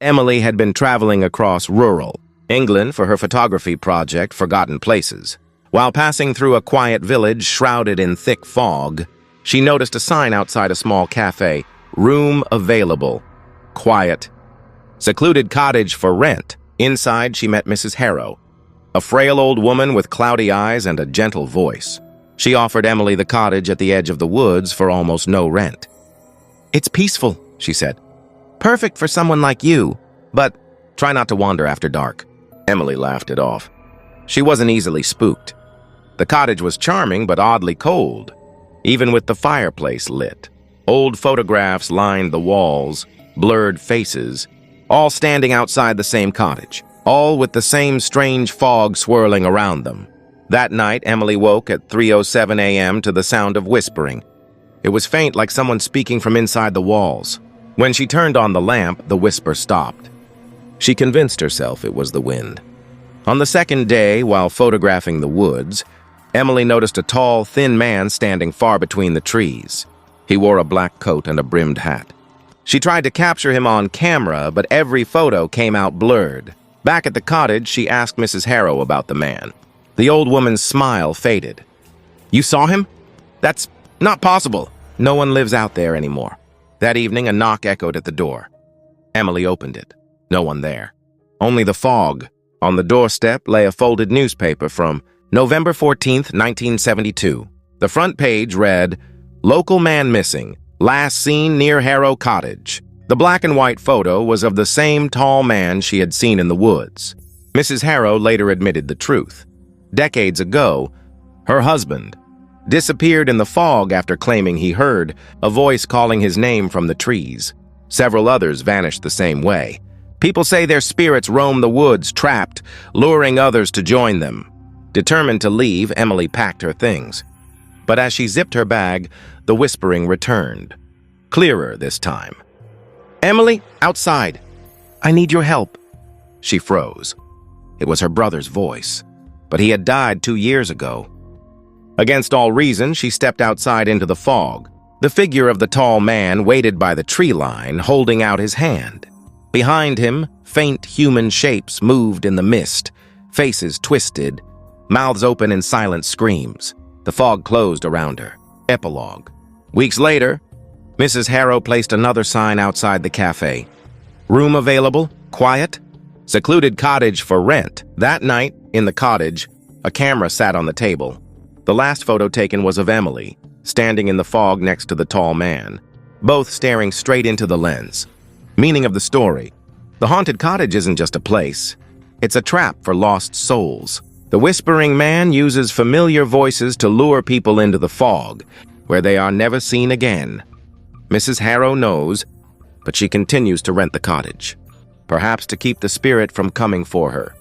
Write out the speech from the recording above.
Emily had been traveling across rural England for her photography project, Forgotten Places. While passing through a quiet village shrouded in thick fog, she noticed a sign outside a small cafe, "Room available. Quiet. Secluded cottage for rent." Inside, she met Mrs. Harrow, a frail old woman with cloudy eyes and a gentle voice. She offered Emily the cottage at the edge of the woods for almost no rent. "It's peaceful," she said. "Perfect for someone like you, but try not to wander after dark." Emily laughed it off. She wasn't easily spooked. The cottage was charming but oddly cold, even with the fireplace lit. Old photographs lined the walls, blurred faces, all standing outside the same cottage, all with the same strange fog swirling around them. That night, Emily woke at 3:07 a.m. to the sound of whispering. It was faint, like someone speaking from inside the walls. When she turned on the lamp, the whisper stopped. She convinced herself it was the wind. On the second day, while photographing the woods, Emily noticed a tall, thin man standing far between the trees. He wore a black coat and a brimmed hat. She tried to capture him on camera, but every photo came out blurred. Back at the cottage, she asked Mrs. Harrow about the man. The old woman's smile faded. "You saw him? That's not possible. No one lives out there anymore." That evening, a knock echoed at the door. Emily opened it. No one there. Only the fog. On the doorstep lay a folded newspaper from November 14th, 1972. The front page read, "Local man missing. Last seen near Harrow Cottage." The black and white photo was of the same tall man she had seen in the woods. Mrs. Harrow later admitted the truth. Decades ago, her husband disappeared in the fog after claiming he heard a voice calling his name from the trees. Several others vanished the same way. People say their spirits roam the woods, trapped, luring others to join them. Determined to leave, Emily packed her things. But as she zipped her bag, the whispering returned. Clearer this time. "Emily, outside. I need your help." She froze. It was her brother's voice, but he had died 2 years ago. Against all reason, she stepped outside into the fog. The figure of the tall man waited by the tree line, holding out his hand. Behind him, faint human shapes moved in the mist, faces twisted, mouths open in silent screams. The fog closed around her. Epilogue. Weeks later, Mrs. Harrow placed another sign outside the cafe. "Room available, quiet, secluded cottage for rent." That night, in the cottage, a camera sat on the table. The last photo taken was of Emily, standing in the fog next to the tall man, both staring straight into the lens. Meaning of the story: the haunted cottage isn't just a place. It's a trap for lost souls. The whispering man uses familiar voices to lure people into the fog, where they are never seen again. Mrs. Harrow knows, but she continues to rent the cottage, perhaps to keep the spirit from coming for her.